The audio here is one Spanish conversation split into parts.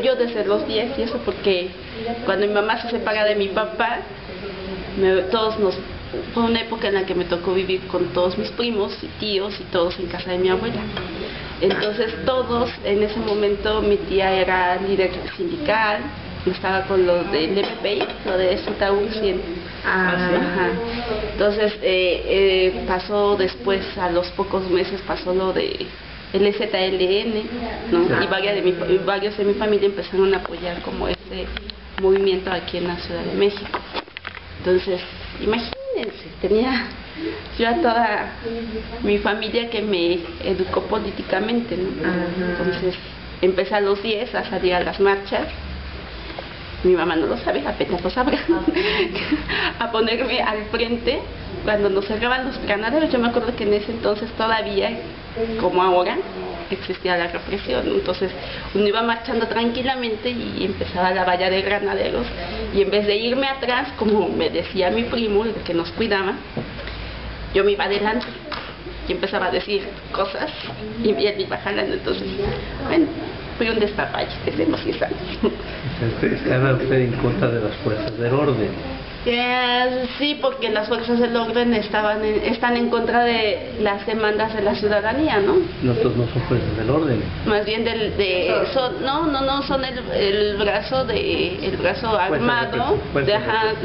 yo desde los 10, y eso porque cuando mi mamá se separa de mi papá, fue una época en la que me tocó vivir con todos mis primos y tíos y todos en casa de mi abuela. Entonces todos, en ese momento mi tía era líder sindical, estaba con los del MPI, lo de ZU 100. Ajá. Entonces pasó después, a los pocos meses pasó lo de el ZLN, ¿no? Y varios de mi familia empezaron a apoyar como ese movimiento aquí en la Ciudad de México. Entonces, imagínense, tenía yo a toda mi familia que me educó políticamente, ¿no? Entonces, empecé a los 10 a salir a las marchas. Mi mamá no lo sabe, apenas lo sabrá. A ponerme al frente cuando nos cerraban los granaderos. Yo me acuerdo que en ese entonces todavía, como ahora, existía la represión. Entonces uno iba marchando tranquilamente y empezaba la valla de granaderos, y en vez de irme atrás, como me decía mi primo, el que nos cuidaba, yo me iba adelante y empezaba a decir cosas y él iba jalando. Entonces, bueno, fui un despapalle desde los 10 años. Estaba usted en contra de las fuerzas del orden. Sí, porque las fuerzas del orden están en contra de las demandas de la ciudadanía, ¿no? Nosotros no son fuerzas del orden. Más bien son el brazo armado,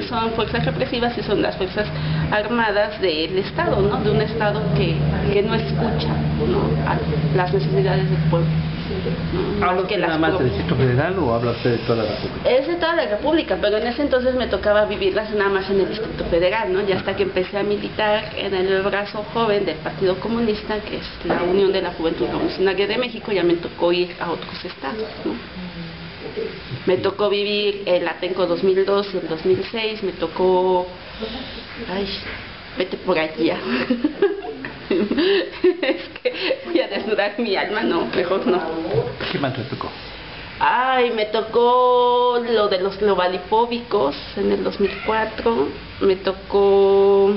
son fuerzas represivas, y son las fuerzas armadas del Estado, ¿no? De un Estado que no escucha, ¿no?, a las necesidades del pueblo. ¿Habla usted nada más del Distrito Federal o habla usted de toda la República? Es de toda la República, pero en ese entonces me tocaba vivirlas nada más en el Distrito Federal, ¿no? Y hasta que empecé a militar en el brazo joven del Partido Comunista, que es la Unión de la Juventud Revolucionaria de México, ya me tocó ir a otros estados, ¿no? Me tocó vivir el Atenco 2002 y el 2006, me tocó... Ay, vete por allá. Es que voy a desnudar mi alma, no, mejor no. ¿Qué más le tocó? Ay, me tocó lo de los globalifóbicos en el 2004, me tocó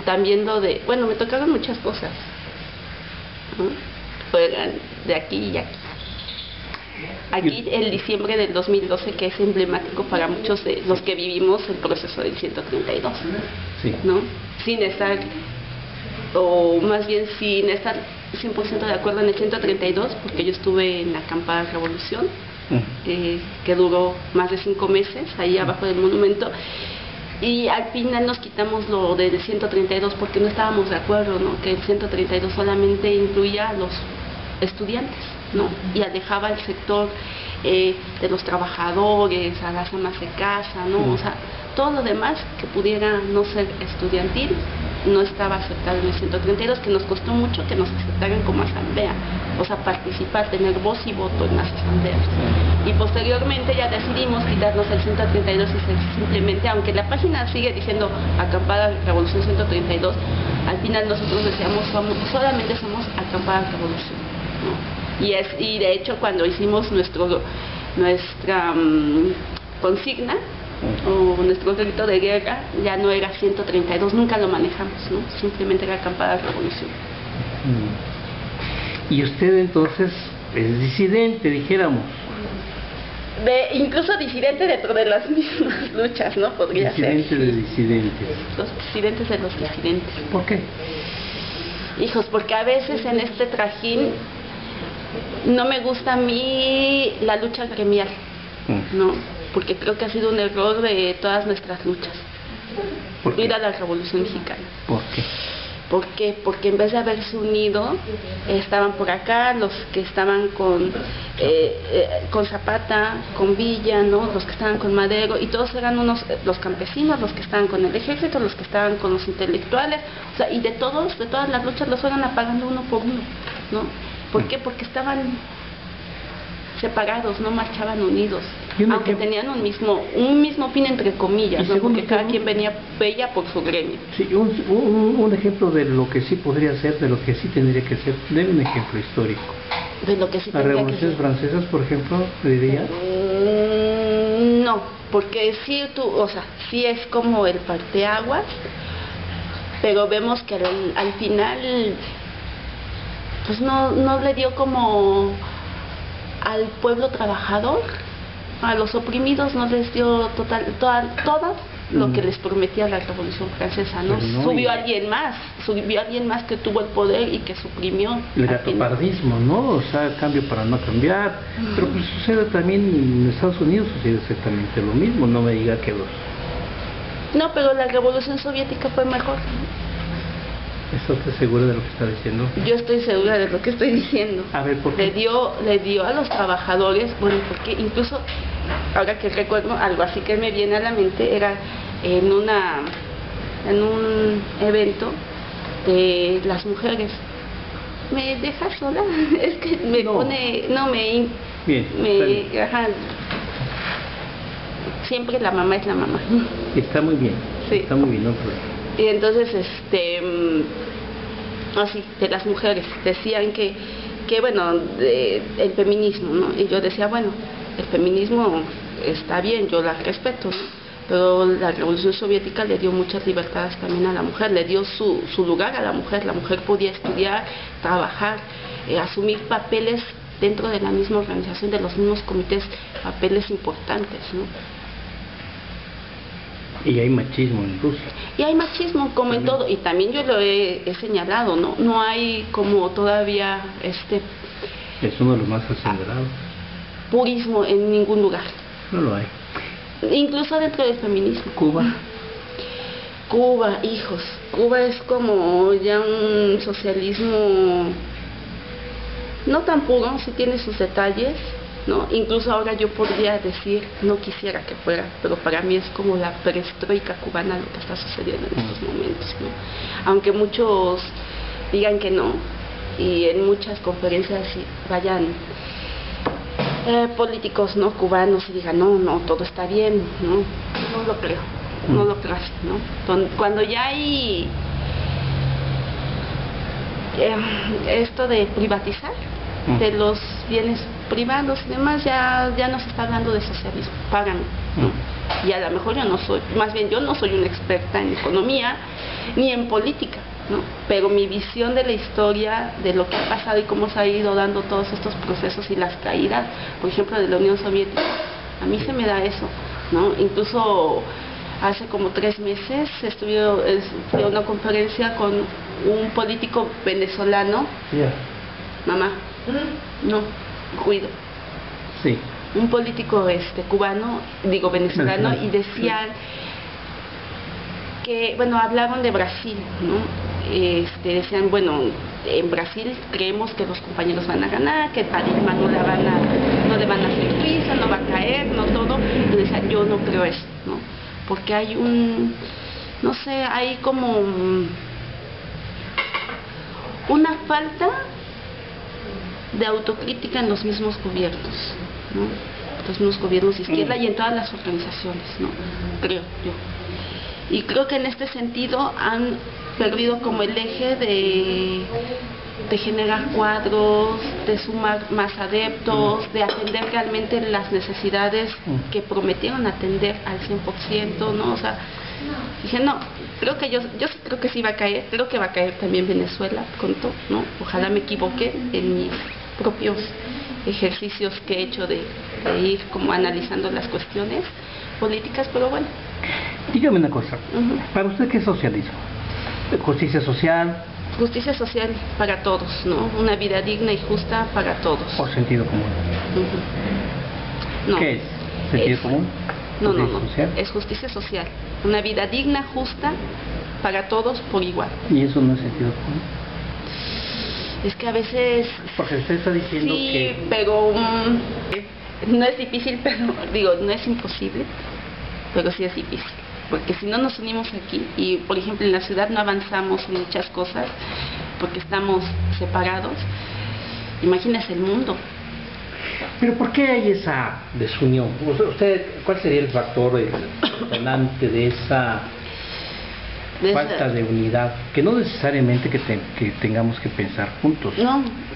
también bueno, me tocaron muchas cosas, ¿no? Fueran de aquí y aquí. Aquí el diciembre del 2012, que es emblemático para muchos de los que vivimos el proceso del 132, sí, ¿no? Sin estar, o más bien sin estar 100% de acuerdo en el 132, porque yo estuve en la acampada Revolución, que duró más de 5 meses, ahí abajo del monumento, y al final nos quitamos lo del 132 porque no estábamos de acuerdo, ¿no?, que el 132 solamente incluía a los estudiantes, ¿no?, y alejaba el sector de los trabajadores, a las amas de casa, ¿no? O sea, todo lo demás que pudiera no ser estudiantil no estaba aceptado en el 132, que nos costó mucho que nos aceptaran como asamblea, o sea, participar, tener voz y voto en las asambleas. Y posteriormente ya decidimos quitarnos el 132 y simplemente, aunque la página sigue diciendo Acampada Revolución 132, al final nosotros decíamos solamente somos Acampada Revolución, ¿no? Y de hecho cuando hicimos nuestra consigna o nuestro grito de guerra, ya no era 132, nunca lo manejamos, ¿no? Simplemente era Acampada Revolución. Y usted entonces es disidente, dijéramos. Incluso disidente dentro de las mismas luchas, ¿no? Podría disidente ser. De disidentes. Los disidentes de los disidentes. ¿Por qué? Hijos, porque a veces en este trajín no me gusta a mí la lucha gremial, ¿no? Porque creo que ha sido un error de todas nuestras luchas. Ir a la Revolución Mexicana. ¿Por qué? ¿Por qué? Porque en vez de haberse unido, estaban por acá los que estaban con Zapata, con Villa, ¿no?, los que estaban con Madero, y todos eran los campesinos, los que estaban con el ejército, los que estaban con los intelectuales, o sea, y de todas las luchas los fueron apagando uno por uno, ¿no? ¿Por qué? Porque estaban separados, no marchaban unidos, aunque tenían un mismo fin, entre comillas, ¿no?, porque cada quien veía por su gremio. Sí, un ejemplo de lo que sí podría ser, de lo que sí tendría que ser, deme un ejemplo histórico. De lo que sí ¿Las revoluciones francesas, por ejemplo, diría? No, porque sí, sí es como el parteaguas, pero vemos que al final pues no le dio como al pueblo trabajador, a los oprimidos no les dio todas lo que les prometía la Revolución Francesa, ¿no? Subió alguien más que tuvo el poder y que suprimió. El gatopardismo, ¿no? O sea, cambio para no cambiar. Pero pues sucede también en Estados Unidos, sucede exactamente lo mismo, no me diga que los... No, pero la Revolución Soviética fue mejor. ¿Estás segura de lo que está diciendo? Yo estoy segura de lo que estoy diciendo. A ver, ¿por qué? Le dio a los trabajadores, bueno, porque incluso, ahora que recuerdo, algo así que me viene a la mente, era en un evento de las mujeres. ¿Me dejas sola? Es que me pone... No, Bien, ajá. Siempre la mamá es la mamá. Está muy bien. Sí. Está muy bien, no problema. Y entonces, así, de las mujeres, decían que bueno, el feminismo, ¿no? Y yo decía, bueno, el feminismo está bien, yo la respeto, ¿no? Pero la Revolución Soviética le dio muchas libertades también a la mujer, le dio su lugar a la mujer podía estudiar, trabajar, asumir papeles dentro de la misma organización, de los mismos comités, papeles importantes, ¿no? Y hay machismo en Rusia. Y hay machismo como en todo, y también yo lo he señalado, ¿no? No hay como todavía es uno de los más acelerados. Purismo en ningún lugar. No lo hay. Incluso dentro del feminismo. Cuba, hijos. Cuba es como ya un socialismo no tan puro, sí tiene sus detalles, ¿no? Incluso ahora yo podría decir, no quisiera que fuera, pero para mí es como la perestroika cubana lo que está sucediendo en estos momentos, ¿no? Aunque muchos digan que no, y en muchas conferencias vayan políticos, ¿no?, cubanos y digan, no, todo está bien, no lo creo, así, ¿no? Cuando ya hay esto de privatizar de los bienes privados y demás, ya no se está hablando de socialismo, pagan, ¿no? Y a lo mejor yo no soy una experta en economía ni en política, ¿no? Pero mi visión de la historia, de lo que ha pasado y cómo se ha ido dando todos estos procesos y las caídas, por ejemplo, de la Unión Soviética, a mí se me da eso, ¿no? Incluso hace como 3 meses fui a una conferencia con un político venezolano. Mamá, no, ruido. Sí. Un político venezolano, y decían que, bueno, hablaban de Brasil, ¿no? Decían, bueno, en Brasil creemos que los compañeros van a ganar, que a Dilma no le van a hacer juicio, no va a caer, no todo. Y decían, yo no creo eso, ¿no? Porque hay hay como una falta de autocrítica en los mismos gobiernos, ¿no? Los mismos gobiernos de izquierda y en todas las organizaciones, ¿no? Creo yo. Y creo que en este sentido han perdido como el eje de generar cuadros, de sumar más adeptos, de atender realmente las necesidades que prometieron atender al 100%, ¿no? O sea, dije, no, creo que yo sí creo que sí va a caer, creo que va a caer también Venezuela pronto, ¿no? Ojalá me equivoque en mis propios ejercicios que he hecho de ir como analizando las cuestiones políticas, pero bueno. Dígame una cosa, ¿para usted qué es socialismo? ¿Justicia social? Justicia social para todos, ¿no? Una vida digna y justa para todos. ¿O sentido común? No. ¿Qué es? ¿Sentido común? No. Es justicia social. Una vida digna, justa, para todos por igual. ¿Y eso no es sentido común? Es que a veces... Porque usted está diciendo que... Sí, pero no es difícil, pero no es imposible, pero sí es difícil. Porque si no nos unimos aquí, y por ejemplo en la ciudad no avanzamos en muchas cosas, porque estamos separados, imagínese el mundo. ¿Pero por qué hay esa desunión? ¿Usted cuál sería el factor detonante de esa falta de unidad? Que no necesariamente que tengamos que pensar juntos.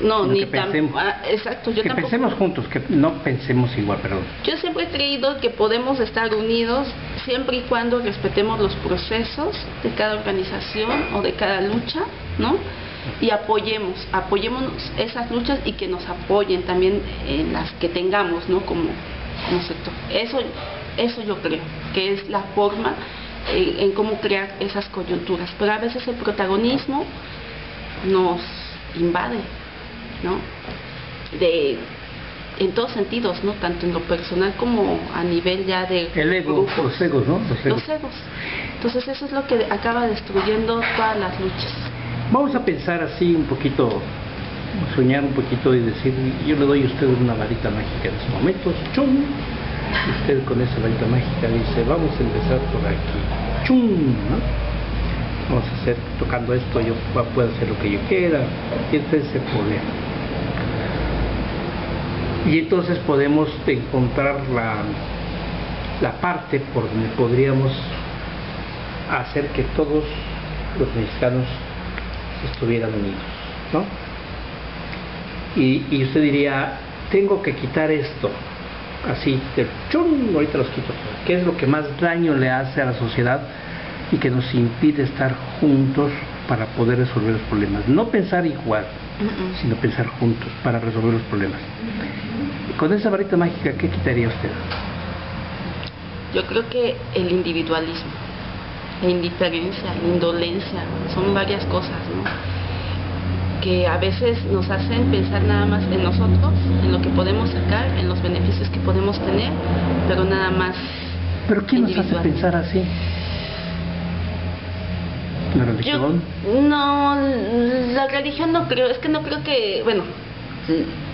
No, ni tampoco. Exacto, yo que tampoco. Pensemos juntos, que no pensemos igual, perdón. Yo siempre he creído que podemos estar unidos siempre y cuando respetemos los procesos de cada organización o de cada lucha, ¿no? y apoyémonos esas luchas y que nos apoyen también en las que tengamos, ¿no? Como sector. Eso yo creo que es la forma en cómo crear esas coyunturas, pero a veces el protagonismo nos invade, ¿no? En todos sentidos, ¿no? Tanto en lo personal como a nivel ya de el ego, grupo. los egos, ¿no? Los egos. Entonces eso es lo que acaba destruyendo todas las luchas. Vamos a pensar así un poquito, soñar un poquito y decir, yo le doy a usted una varita mágica en estos momentos, ¡chum! Y usted con esa varita mágica dice, vamos a empezar por aquí, ¡chum! ¿no? Vamos a hacer, tocando esto, yo puedo hacer lo que yo quiera, y este es el poder. Y entonces podemos encontrar la parte por donde podríamos hacer que todos los mexicanos estuvieran unidos, ¿no? Y usted diría, tengo que quitar esto, así, ¡chum! Ahorita los quito. ¿Qué es lo que más daño le hace a la sociedad y que nos impide estar juntos para poder resolver los problemas? No pensar igual, sino pensar juntos para resolver los problemas. Con esa varita mágica, ¿qué quitaría usted? Yo creo que el individualismo, la indiferencia, la indolencia, son varias cosas, ¿no? Que a veces nos hacen pensar nada más en nosotros, en lo que podemos sacar, en los beneficios que podemos tener, pero nada más. ¿Pero quién nos hace pensar así? ¿La religión? No, la religión no creo, es que no creo que, bueno,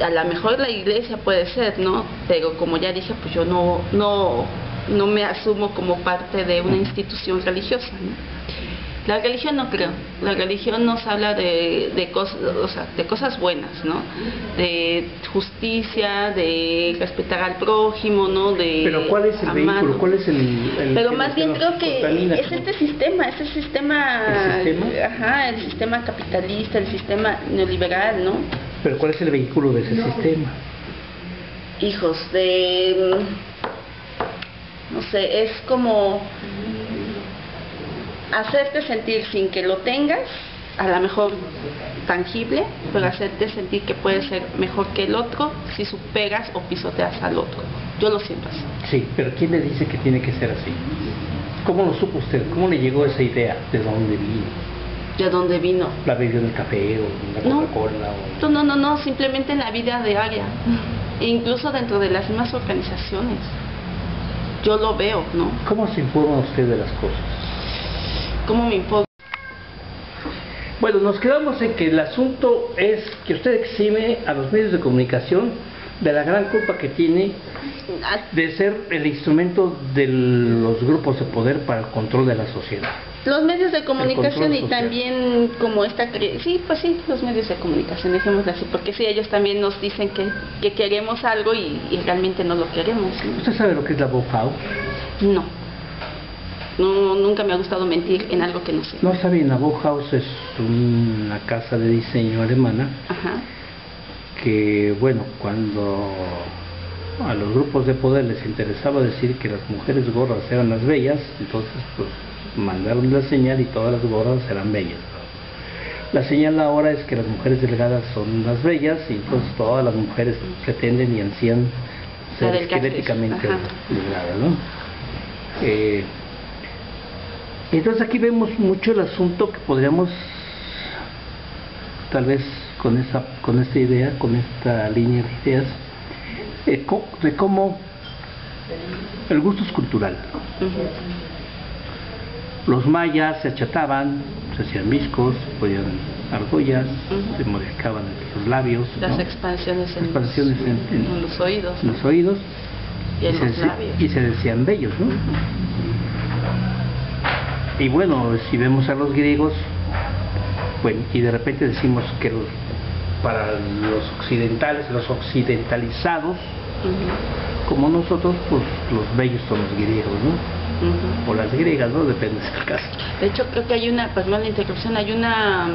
a lo mejor la iglesia puede ser, ¿no? Pero como ya dije, pues yo no me asumo como parte de una institución religiosa, ¿no? La religión no creo. La religión nos habla de cosas, o sea, de cosas buenas, ¿no? De justicia, de respetar al prójimo, ¿no? De pero ¿cuál es el vehículo? ¿Cuál es el pero más bien creo que es este sistema, ¿El sistema? Ajá, el sistema capitalista, el sistema neoliberal, ¿no? Pero ¿cuál es el vehículo de ese sistema? Hijos no sé, es como hacerte sentir sin que lo tengas, a lo mejor tangible, pero hacerte sentir que puedes ser mejor que el otro si superas o pisoteas al otro. Yo lo siento así. Sí, pero ¿quién le dice que tiene que ser así? ¿Cómo lo supo usted? ¿Cómo le llegó esa idea? ¿De dónde vino? ¿De dónde vino? ¿La bebió en el café o en la Coca-Cola? No, simplemente en la vida diaria, e incluso dentro de las mismas organizaciones. Yo lo veo, ¿no? ¿Cómo se informa usted de las cosas? ¿Cómo me informo? Bueno, nos quedamos en que el asunto es que usted exime a los medios de comunicación de la gran culpa que tiene de ser el instrumento de los grupos de poder para el control de la sociedad. Los medios de comunicación y también como los medios de comunicación, dejémoslo así, porque sí, ellos también nos dicen que queremos algo y realmente no lo queremos, ¿no? ¿Usted sabe lo que es la Bauhaus? No, nunca me ha gustado mentir en algo que no sé. No saben, la Bauhaus es una casa de diseño alemana. Ajá. Que bueno, cuando a los grupos de poder les interesaba decir que las mujeres gordas eran las bellas, entonces pues mandaron la señal y todas las gordas eran bellas. La señal ahora es que las mujeres delgadas son las bellas y entonces todas las mujeres pretenden y ansían ser esqueléticamente delgadas, ¿no? Entonces aquí vemos mucho el asunto que podríamos tal vez con esta idea, con esta línea de ideas, de cómo el gusto es cultural. Los mayas se achataban, se hacían viscos, ponían argollas, se modificaban los labios, las expansiones en los oídos, en los oídos y en los labios, y se decían bellos, ¿no? Y bueno, si vemos a los griegos, bueno, y de repente decimos que para los occidentales, los occidentalizados, como nosotros, pues los bellos son los griegos, ¿no? O las griegas, ¿no? Depende del caso. De hecho, creo que hay una, perdón la interrupción, hay una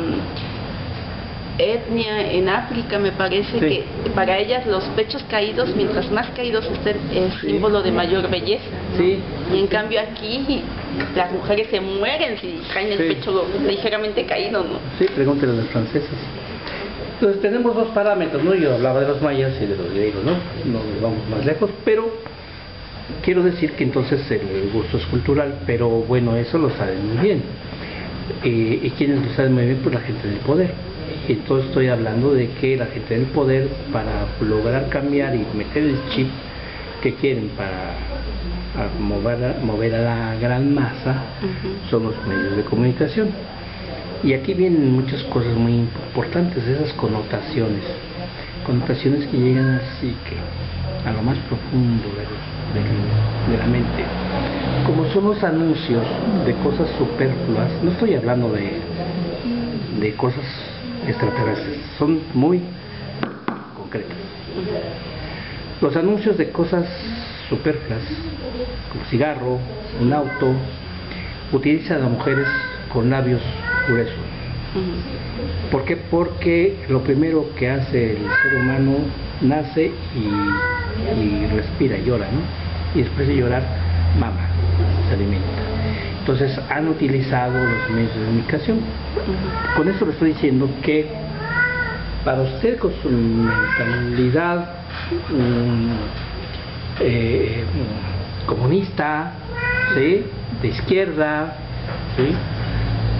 etnia en África, me parece, que para ellas los pechos caídos, mientras más caídos estén, es símbolo de mayor belleza, ¿no? Sí. Y en cambio aquí las mujeres se mueren si traen el pecho ligeramente caído, ¿no? Sí, pregúntenle a las francesas. Entonces tenemos dos parámetros, ¿no? Yo hablaba de los mayas y de los griegos, ¿no? No nos vamos más lejos, pero quiero decir que entonces el gusto es cultural, pero bueno, eso lo saben muy bien. ¿Y quiénes lo saben muy bien? Pues la gente del poder. Entonces estoy hablando de que la gente del poder, para lograr cambiar y meter el chip que quieren para mover a la gran masa, son los medios de comunicación. Y aquí vienen muchas cosas muy importantes, esas connotaciones que llegan así que a lo más profundo de la mente, como son los anuncios de cosas superfluas. No estoy hablando de cosas extraterrestres, son muy concretas. Los anuncios de cosas superfluas, como cigarro, un auto, utilizan a mujeres con labios gruesos. ¿Por qué? Porque lo primero que hace el ser humano, nace y respira, llora, ¿no? Y después de llorar, mama, se alimenta. Entonces han utilizado los medios de comunicación. Con esto le estoy diciendo que para usted, con su mentalidad comunista, ¿sí?, de izquierda, ¿sí?,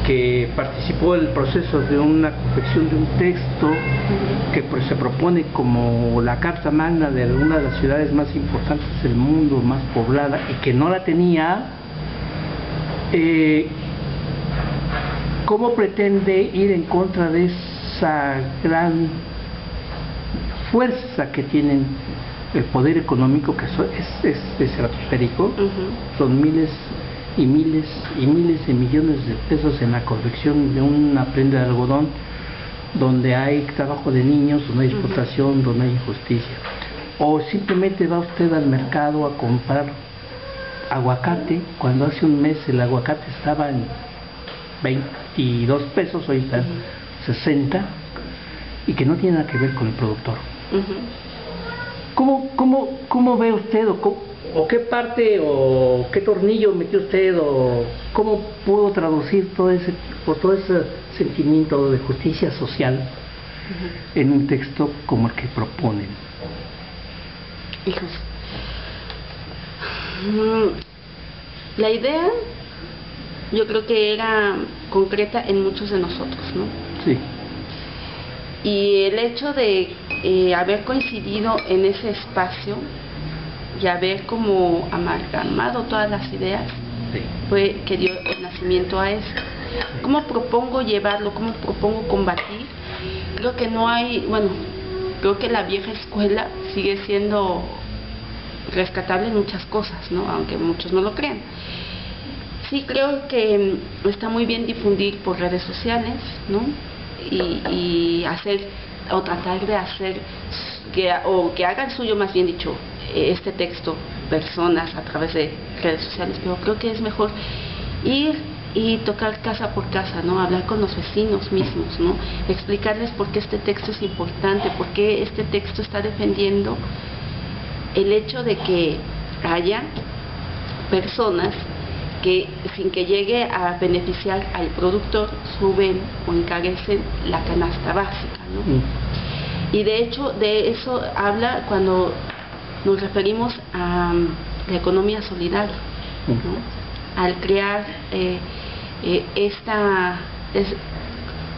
que participó en el proceso de una confección de un texto que pues se propone como la carta magna de una de las ciudades más importantes del mundo, más poblada, y que no la tenía, ¿cómo pretende ir en contra de esa gran fuerza que tienen el poder económico, que es estratosférico? Son miles y miles y miles de millones de pesos en la confección de una prenda de algodón, donde hay trabajo de niños, donde hay explotación, donde hay injusticia. O simplemente va usted al mercado a comprar aguacate, cuando hace un mes el aguacate estaba en 22 pesos, hoy está 60, y que no tiene nada que ver con el productor. ¿Cómo ve usted, o qué parte, o qué tornillo metió usted, o cómo pudo traducir todo ese sentimiento de justicia social en un texto como el que proponen? Hijos, la idea yo creo que era concreta en muchos de nosotros, ¿no? Sí. Y el hecho de haber coincidido en ese espacio y haber como amalgamado todas las ideas, sí, fue que dio el nacimiento a eso. ¿Cómo propongo llevarlo? ¿Cómo propongo combatir? Creo que no hay, creo que la vieja escuela sigue siendo rescatable en muchas cosas, ¿no? Aunque muchos no lo crean. Sí, creo que está muy bien difundir por redes sociales, ¿no? Y hacer, o tratar de hacer que hagan suyo, más bien dicho, este texto, personas a través de redes sociales. Pero creo que es mejor ir y tocar casa por casa, ¿no? Hablar con los vecinos mismos, ¿no? Explicarles por qué este texto es importante, por qué este texto está defendiendo el hecho de que haya personas que, sin que llegue a beneficiar al productor, suben o encarecen la canasta básica, ¿no? Y de hecho de eso habla cuando nos referimos a la economía solidaria, ¿no? Al crear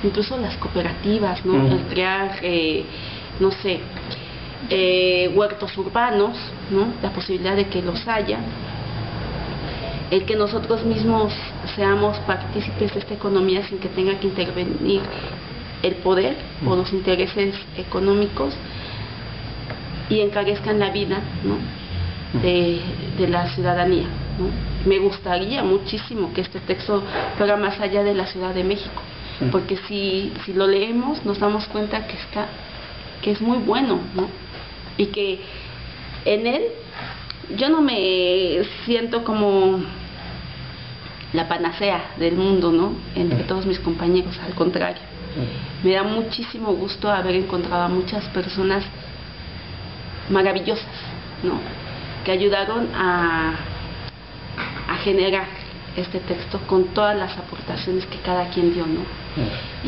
incluso las cooperativas, ¿no? El crear huertos urbanos, ¿no? La posibilidad de que los haya, el que nosotros mismos seamos partícipes de esta economía sin que tenga que intervenir el poder o los intereses económicos, y encarezcan la vida, ¿no? de la ciudadanía, ¿no? Me gustaría muchísimo que este texto fuera más allá de la Ciudad de México, porque si lo leemos nos damos cuenta que es muy bueno, ¿no? Y que en él yo no me siento como la panacea del mundo, ¿no? Entre todos mis compañeros, al contrario, me da muchísimo gusto haber encontrado a muchas personas maravillosas, ¿no? Que ayudaron a generar este texto con todas las aportaciones que cada quien dio, ¿no?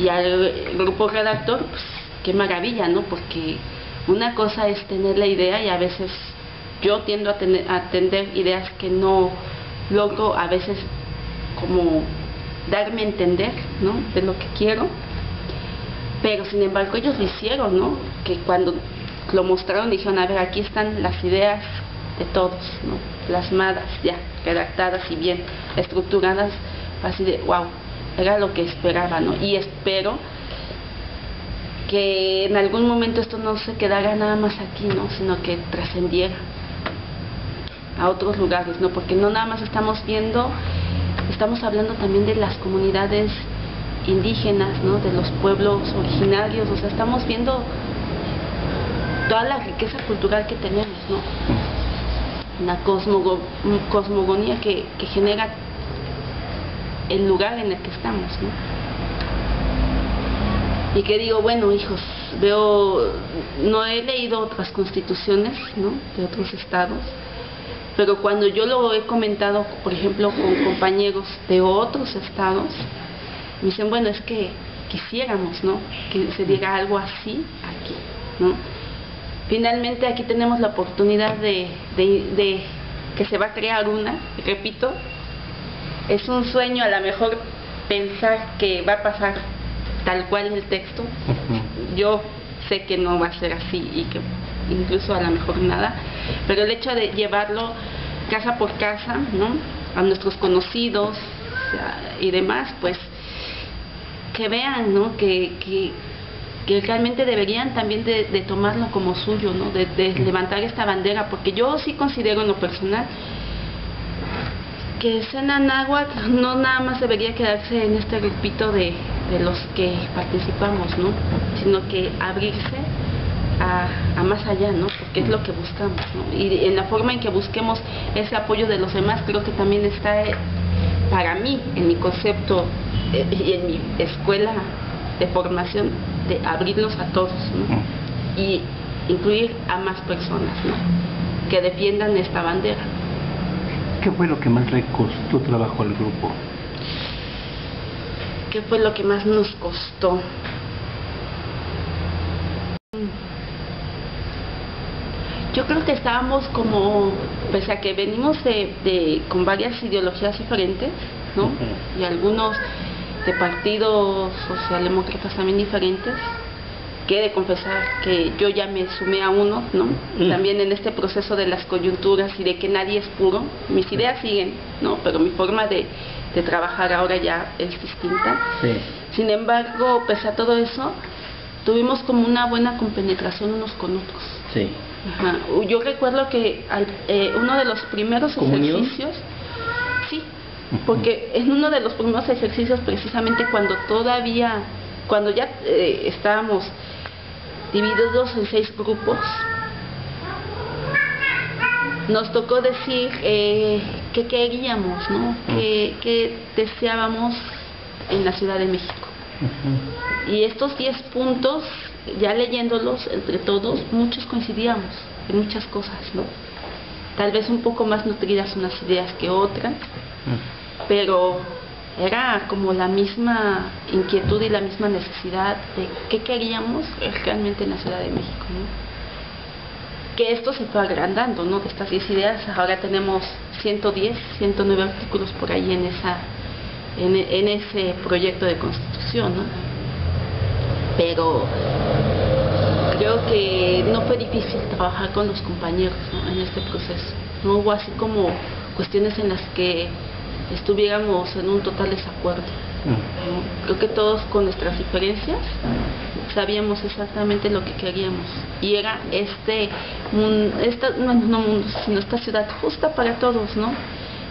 Y al grupo redactor, pues qué maravilla, ¿no? Porque una cosa es tener la idea y a veces yo tiendo a tener ideas que no logro a veces como darme a entender, ¿no? De lo que quiero, pero sin embargo ellos lo hicieron, ¿no? Que cuando lo mostraron dijeron, a ver, aquí están las ideas de todos, ¿no? Plasmadas ya, redactadas y bien estructuradas, así de wow, era lo que esperaba, ¿no? Y espero que en algún momento esto no se quedara nada más aquí, ¿no? Sino que trascendiera a otros lugares, ¿no? Porque no nada más estamos hablando también de las comunidades indígenas, ¿no? De los pueblos originarios, o sea, estamos viendo toda la riqueza cultural que tenemos, ¿no? Una cosmogonía que genera el lugar en el que estamos, ¿no? Y que digo, bueno, hijos, no he leído otras constituciones, ¿no? De otros estados, pero cuando yo lo he comentado, por ejemplo, con compañeros de otros estados, me dicen, bueno, es que quisiéramos, ¿no? Que se diera algo así aquí, ¿no? Finalmente aquí tenemos la oportunidad de que se va a crear una, repito, es un sueño a lo mejor pensar que va a pasar tal cual el texto. Yo sé que no va a ser así y que incluso a lo mejor nada, pero el hecho de llevarlo casa por casa, ¿no? A nuestros conocidos y demás, pues que vean, ¿no? Que realmente deberían también de tomarlo como suyo, ¿no? De levantar esta bandera, porque yo sí considero en lo personal que Sena Náhuatl no nada más debería quedarse en este grupito de los que participamos, ¿no? Sino que abrirse a más allá, ¿no? Porque es lo que buscamos, ¿no? Y en la forma en que busquemos ese apoyo de los demás, creo que también está, para mí, en mi concepto y en mi escuela de formación, de abrirnos a todos, ¿no? Y incluir a más personas, ¿no? Que defiendan esta bandera. ¿Qué fue lo que más le costó trabajo al grupo? ¿Qué fue lo que más nos costó? Yo creo que estábamos como, pese a que venimos con varias ideologías diferentes, ¿no? Y algunos de partidos socialdemócratas también diferentes, que he de confesar que yo ya me sumé a uno, ¿no? También en este proceso de las coyunturas y de que nadie es puro. Mis ideas siguen, ¿no? Pero mi forma de trabajar ahora ya es distinta. Sí. Sin embargo, pese a todo eso, tuvimos como una buena compenetración unos con otros. Sí. Ajá. Yo recuerdo que uno de los primeros ejercicios, sí, porque en uno de los primeros ejercicios, precisamente cuando ya estábamos divididos en 6 grupos, nos tocó decir qué queríamos, ¿no? Qué deseábamos en la Ciudad de México. Y estos 10 puntos, ya leyéndolos entre todos, muchos coincidíamos en muchas cosas, ¿no? Tal vez un poco más nutridas unas ideas que otras, pero era como la misma inquietud y la misma necesidad de qué queríamos realmente en la Ciudad de México, ¿no? Que esto se fue agrandando, ¿no? De estas 10 ideas, ahora tenemos 110, 109 artículos por ahí en ese proyecto de constitución, ¿no? Pero creo que no fue difícil trabajar con los compañeros, ¿no? En este proceso. No hubo así como cuestiones en las que estuviéramos en un total desacuerdo, ¿no? Creo que todos con nuestras diferencias sabíamos exactamente lo que queríamos y era esta ciudad justa para todos, ¿no?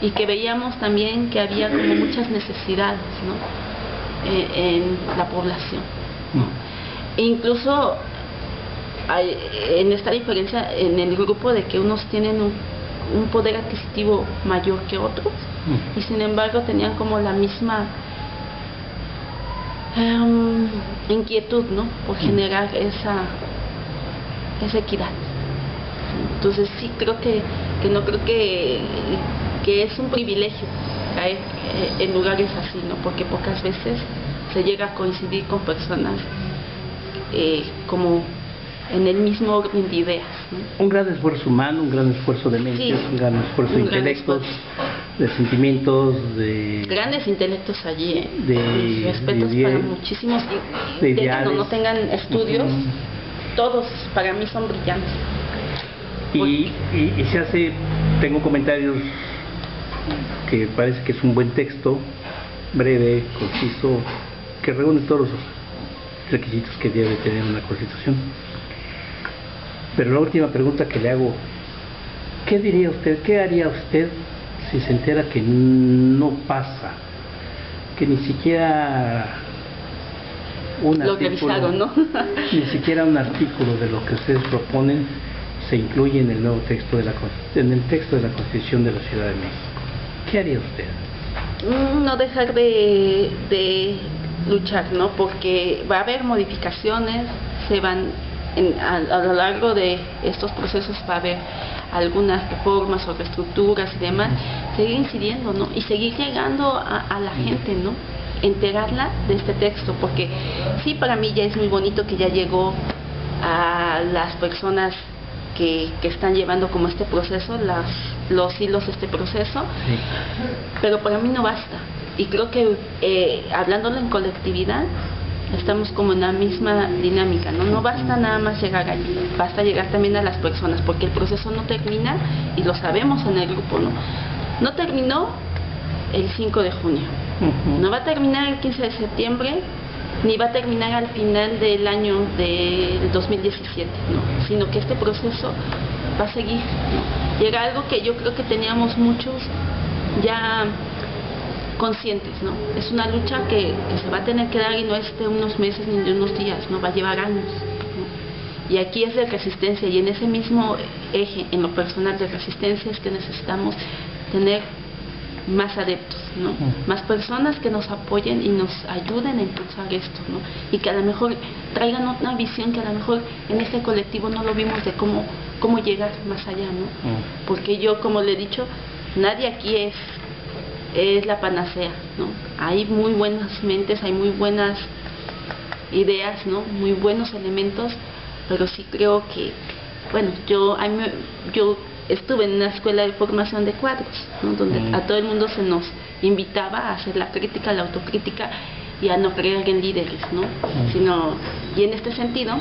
Y que veíamos también que había como muchas necesidades, ¿no? En la población. E incluso hay en esta diferencia en el grupo de que unos tienen un poder adquisitivo mayor que otros y sin embargo tenían como la misma inquietud, ¿no? Por generar esa equidad. Entonces sí creo que es un privilegio caer en lugares así, ¿no? Porque pocas veces se llega a coincidir con personas como en el mismo orden de ideas, ¿no? Un gran esfuerzo humano, un gran esfuerzo de mentes, Sí, un gran esfuerzo de intelectos, de sentimientos, de... Grandes intelectos allí, de respetos para muchísimos, tengan o no tengan estudios, todos para mí son brillantes. Y se hace, tengo comentarios que parece que es un buen texto, breve, conciso, que reúne todos los requisitos que debe tener una constitución. Pero la última pregunta que le hago, ¿qué diría usted, qué haría usted si se entera que no pasa, que ni siquiera un artículo, ¿no? ni siquiera un artículo de lo que ustedes proponen se incluye en el nuevo texto en el texto de la Constitución de la Ciudad de México? ¿Qué haría usted? No dejar de luchar, ¿no? Porque va a haber modificaciones, a lo largo de estos procesos va a haber algunas reformas o reestructuras y demás, seguir incidiendo, ¿no? Y seguir llegando a la gente, ¿no? Enterarla de este texto, porque sí, para mí ya es muy bonito que ya llegó a las personas que están llevando como este proceso, los hilos de este proceso, sí. Pero para mí no basta. Y creo que hablándolo en colectividad, estamos como en la misma dinámica, ¿no? No basta nada más llegar allí, basta llegar también a las personas, porque el proceso no termina, y lo sabemos en el grupo, ¿no? No terminó el 5 de junio, no va a terminar el 15 de septiembre, ni va a terminar al final del año del 2017, ¿no? Sino que este proceso va a seguir, ¿no? Y era algo que yo creo que teníamos muchos ya conscientes, ¿no? Es una lucha que se va a tener que dar, y no es de unos meses ni de unos días, ¿no? Va a llevar años, ¿no? Y aquí es de resistencia, y en ese mismo eje, en lo personal de resistencia, es que necesitamos tener más adeptos, ¿no? Más personas que nos apoyen y nos ayuden a impulsar esto, ¿no? Y que a lo mejor traigan una visión que a lo mejor en este colectivo no lo vimos, de cómo llegar más allá, ¿no? Porque yo, como le he dicho, nadie aquí es la panacea, ¿no? Hay muy buenas mentes, hay muy buenas ideas, ¿no? Muy buenos elementos, pero sí creo que, bueno, yo estuve en una escuela de formación de cuadros, ¿no? Donde a todo el mundo se nos invitaba a hacer la crítica, la autocrítica, y a no creer en líderes, ¿no? Y en este sentido,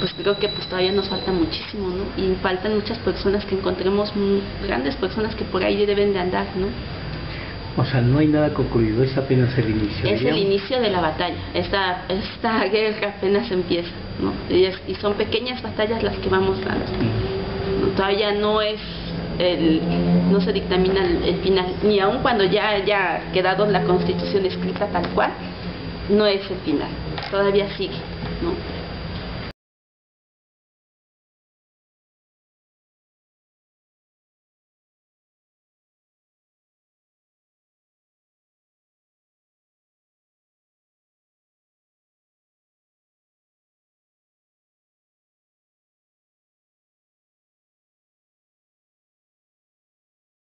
pues creo que pues todavía nos falta muchísimo, ¿no? Y faltan muchas personas que encontremos, grandes personas que por ahí deben de andar, ¿no? O sea, no hay nada concluido, es apenas el inicio. Es el inicio de la batalla, esta guerra apenas empieza, ¿no? Y son pequeñas batallas las que vamos dando. Todavía no se dictamina el final, ni aun cuando ya haya quedado la Constitución escrita tal cual, no es el final, todavía sigue, ¿no?